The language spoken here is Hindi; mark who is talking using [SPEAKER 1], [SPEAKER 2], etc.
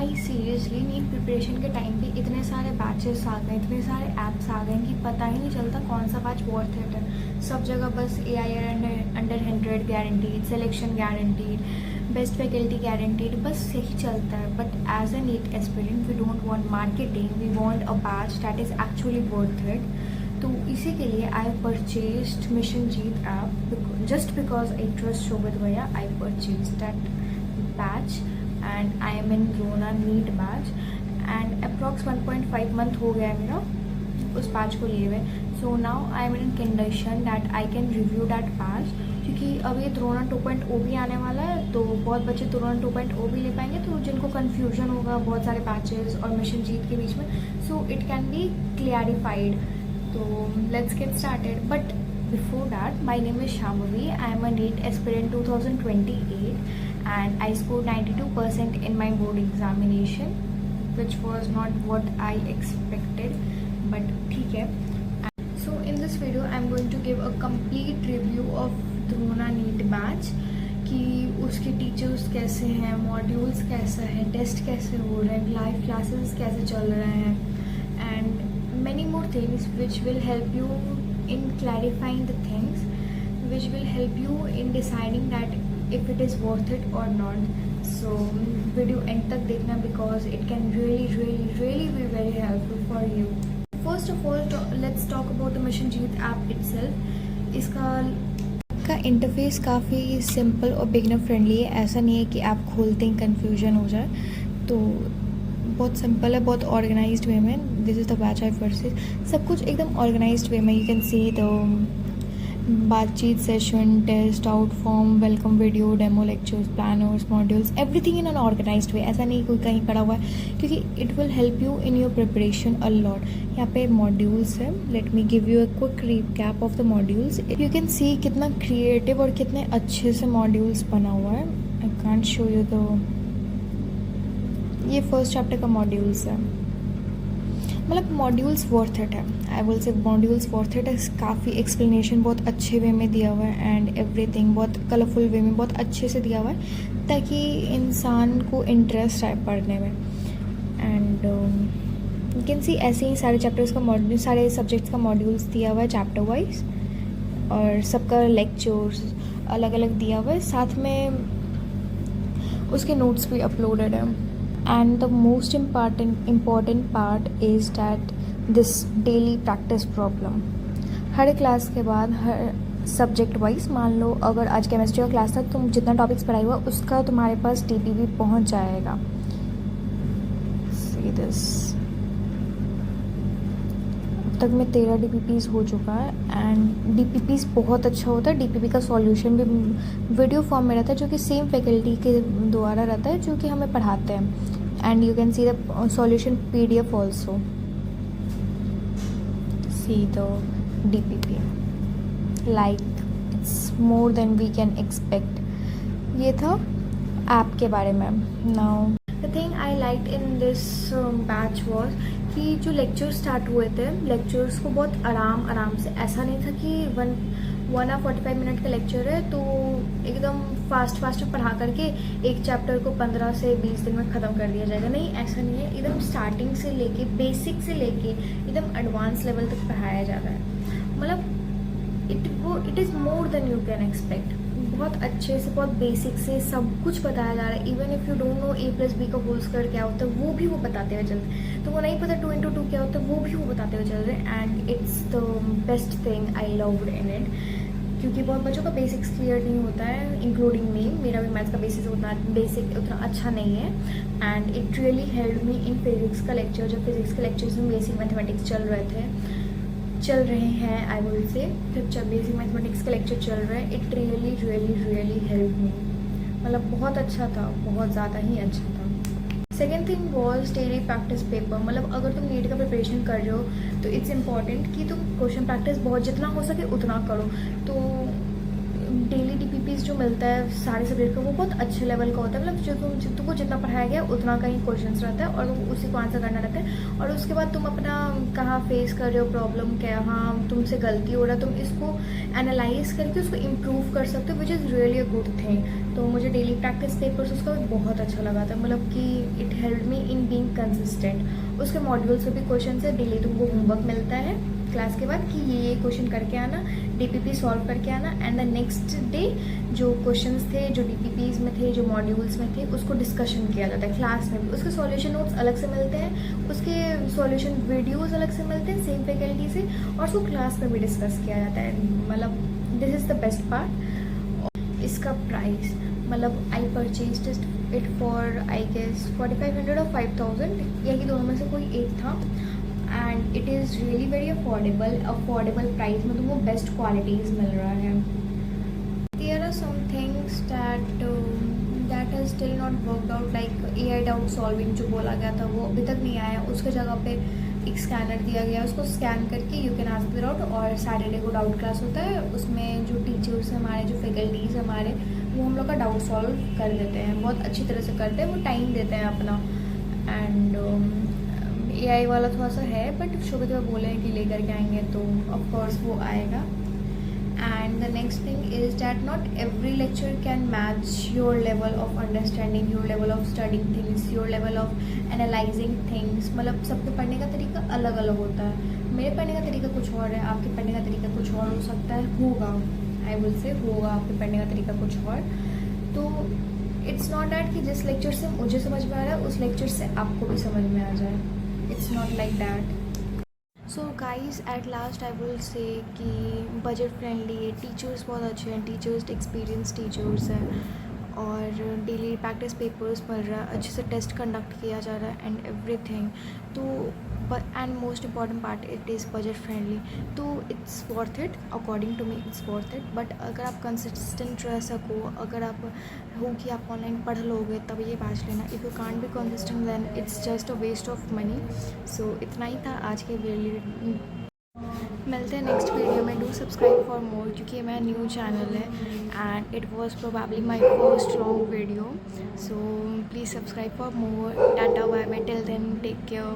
[SPEAKER 1] भाई सीरियसली नीट प्रिपरेशन के टाइम पे इतने सारे बैचेस आ गए, इतने सारे ऐप्स आ गए कि पता ही नहीं चलता कौन सा बैच वर्थ इट है। सब जगह बस AIR under 100 guaranteed, selection guaranteed, best faculty guaranteed, बस यही चलता है। But as a NEET aspirant we don't want marketing, we want a batch that is actually worth it. तो इसी के लिए I purchased mission Jeet app just because I trust Shobhit भैया। I purchase that batch and I am in Drona NEET batch and approx 1.5 month हो गया है मेरा उस बैच को लिए हुए। So now I am in condition that I can review that batch, क्योंकि अब ये द्रोणा 2.0 भी आने वाला है, तो बहुत बच्चे द्रोणा 2.0 भी ले पाएंगे, तो जिनको कन्फ्यूजन होगा बहुत सारे बैचेस और मिशन जीत के बीच में, so it can be clarified. तो let's get started. But before that, my name is Shambhavi. I am a NEET aspirant 2028 and I scored 92% in my board examination, which was not what I expected, but ठीक है। So in this video I am going to give a complete review of Drona NEET batch कि उसके टीचर्स कैसे हैं, मॉड्यूल्स कैसा है, टेस्ट कैसे हो रहे हैं, लाइव क्लासेस कैसे चल रहे हैं, and many more things which will help you in clarifying the things, which will help you in deciding that if it is worth it or not. So video end तक देखना because it can really be very helpful for you. First of all, let's talk about the Mission Jeet app itself. इसका इंटरफेस काफ़ी सिंपल और बिगनर फ्रेंडली है। ऐसा नहीं है कि आप खोलते ही कन्फ्यूजन हो जाए, तो बहुत सिंपल है, बहुत ऑर्गेनाइज्ड वे में। This is the batch I purchase. सब कुछ एकदम ऑर्गेनाइज्ड वे में। यू कैन सी द बातचीत session, test, out form, welcome video, demo lectures, planners, modules, everything in an organised way. ऐसा नहीं कोई कहीं पड़ा हुआ है, क्योंकि it will help you in your preparation a lot. यहाँ पे मॉड्यूल्स है। Let me give you a quick recap of the modules. You can सी कितना क्रिएटिव और कितने अच्छे से मॉड्यूल्स बना हुआ है। I can't show you the, ये फर्स्ट चैप्टर का मॉड्यूल्स है। मतलब मॉड्यूल्स वर्थ इट है, I will say modules worth it है। काफ़ी एक्सप्लेनेशन बहुत अच्छे वे में दिया हुआ है एंड एवरीथिंग बहुत कलरफुल वे में बहुत अच्छे से दिया हुआ है, ताकि इंसान को इंटरेस्ट आए पढ़ने में। एंड यू कैन सी ऐसे ही सारे चैप्टर्स का मॉड्यूल, सारे सब्जेक्ट्स का मॉड्यूल्स दिया हुआ है चैप्टर वाइज, और सबका लेक्चर्स अलग अलग दिया हुआ है। साथ में उसके नोट्स भी अपलोडेड है। And the most important part is that this daily practice problem. Her class के बाद हर सब्जेक्ट वाइज, मान लो अगर आज केमिस्ट्री का क्लास था, तुम जितना टॉपिक्स पढ़ाई हुआ उसका तुम्हारे पास DPP पहुंच जाएगा। See this. अब तक में 13 DPPs हो चुका है एंड DPPs बहुत अच्छा होता है। DPP का सॉल्यूशन भी वीडियो फॉर्म में रहता है, जो कि सेम फैकल्टी के द्वारा रहता है जो कि हमें पढ़ाते हैं। And you can see the solution PDF also. See the DPP like it's more than we can expect. ये था ऐप के बारे में। Now the thing I like in this batch was कि जो लेक्चर स्टार्ट हुए थे, लेक्चर्स को बहुत आराम से, ऐसा नहीं था कि 1 और 45 मिनट का लेक्चर है तो एकदम फास्ट पढ़ा करके एक चैप्टर को 15 से 20 दिन में ख़त्म कर दिया जाएगा। नहीं, ऐसा नहीं है। एकदम स्टार्टिंग से लेके, बेसिक से लेके एकदम एडवांस लेवल तक पढ़ाया जा रहा है। मतलब it is more than you can expect. बहुत अच्छे से, बहुत बेसिक से सब कुछ बताया जा रहा है। Even if you don't know A+B का होल स्क्वायर क्या होता है, वो भी वो बताते हुए चल रहे हैं। तो वो नहीं पता 2 × 2 क्या होता है, वो भी वो बताते हुए चल रहे हैं। And it's the best thing I loved in it, क्योंकि बहुत बच्चों का बेसिक्स क्लियर नहीं होता है, इंक्लूडिंग मी। मेरा भी मैथ्स का बेसिक उतना अच्छा नहीं है। And it really help me in physics का लेक्चर। जब फिजिक्स के लेक्चर्स में बेसिक मैथमेटिक्स चल रहे हैं, आई विल से, जब बेसिक मैथमेटिक्स के लेक्चर चल रहे हैं, इट रियली हेल्प मी। मतलब बहुत अच्छा था, बहुत ज़्यादा ही अच्छा था। Second thing was daily practice paper. मतलब अगर तुम नीट का प्रिपरेशन कर रहे हो तो इट्स इम्पॉर्टेंट कि तुम क्वेश्चन प्रैक्टिस बहुत जितना हो सके उतना करो। तो डेली डीपीपीस जो मिलता है सारे सब्जेक्ट का वो बहुत अच्छे लेवल का होता है, मतलब जो तुमको जितना पढ़ाया गया उतना का ही क्वेश्चंस रहता है और उसी को आंसर करना रहता है। और उसके बाद तुम अपना कहाँ फेस कर रहे हो प्रॉब्लम, क्या हाँ तुमसे गलती हो रहा है, तुम इसको एनालाइज करके उसको इम्प्रूव कर सकते हो, which is really a good thing. तो मुझे डेली प्रैक्टिस पेपर्स उसका बहुत अच्छा लगा था, मतलब कि it help me in being consistent. उसके मॉड्यूल से भी क्वेश्चन है, डेली तुमको होमवर्क मिलता है क्लास के बाद कि ये क्वेश्चन करके आना, डीपीपी सॉल्व करके आना, एंड द नेक्स्ट डे जो क्वेश्चंस थे जो डीपीपीज में थे, जो मॉड्यूल्स में थे, उसको डिस्कशन किया जाता है क्लास में भी। उसके सॉल्यूशन नोट्स अलग से मिलते हैं, उसके सॉल्यूशन वीडियोस अलग से मिलते हैं सेम फैकल्टी से, और उसको क्लास में भी डिस्कस किया जाता है। मतलब this is the best part. इसका प्राइस मतलब I purchase it for I guess 4500 और 5000, यही दोनों में से कोई एक था। And it is really very affordable price में तुमको बेस्ट क्वालिटीज़ मिल रहा है। There are some things that has still not worked out, like AI doubt solving जो बोला गया था वो अभी तक नहीं आया। उसके जगह पे एक स्कैनर दिया गया, उसको स्कैन करके you can ask the doubt. और सैटरडे को डाउट क्लास होता है, उसमें जो टीचर्स हमारे, जो फैकल्टीज़ हमारे, वो हम लोग का डाउट सॉल्व कर देते हैं, बहुत अच्छी तरह से करते हैं, वो टाइम देते हैं अपना। एंड AI वाला थोड़ा सा है, बट शोभित भाई बोले हैं कि लेकर के आएंगे तो ऑफकोर्स वो आएगा। And the next thing is that not every lecture can match your level of understanding, your level of studying things, your level of analysing things. मतलब सबके पढ़ने का तरीका अलग अलग होता है। मेरे पढ़ने का तरीका कुछ और है, आपके पढ़ने का तरीका कुछ और हो सकता है, होगा, आई विल से होगा आपके पढ़ने का तरीका कुछ और। तो इट्स नॉट डैट कि जिस लेक्चर से मुझे समझ में आ रहा है उस लेक्चर से आपको भी समझ में आ जाए, it's not like that. So guys at last I will say कि बजट फ्रेंडली है, टीचर्स बहुत अच्छे हैं, टीचर्स एक्सपीरियंस टीचर्स हैं, और डेली प्रैक्टिस पेपर्स पढ़ रहा है, अच्छे से टेस्ट कंडक्ट किया जा रहा है एंड एवरीथिंग। तो and most important part it is budget friendly, तो it's worth it, according to me it's worth it. But अगर आप कंसिस्टेंट रह सको, अगर आप हो कि आप ऑनलाइन पढ़ लोगे तब ये बैच लेना। If you can't be consistent then it's just a waste of money. So इतना ही था आज के वीडियो, मिलते हैं नेक्स्ट वीडियो में। डू सब्सक्राइब फॉर मोर, क्योंकि मेरा न्यू चैनल है and it was probably my first long video. So please subscribe for more. Tata bye bye, till then take care.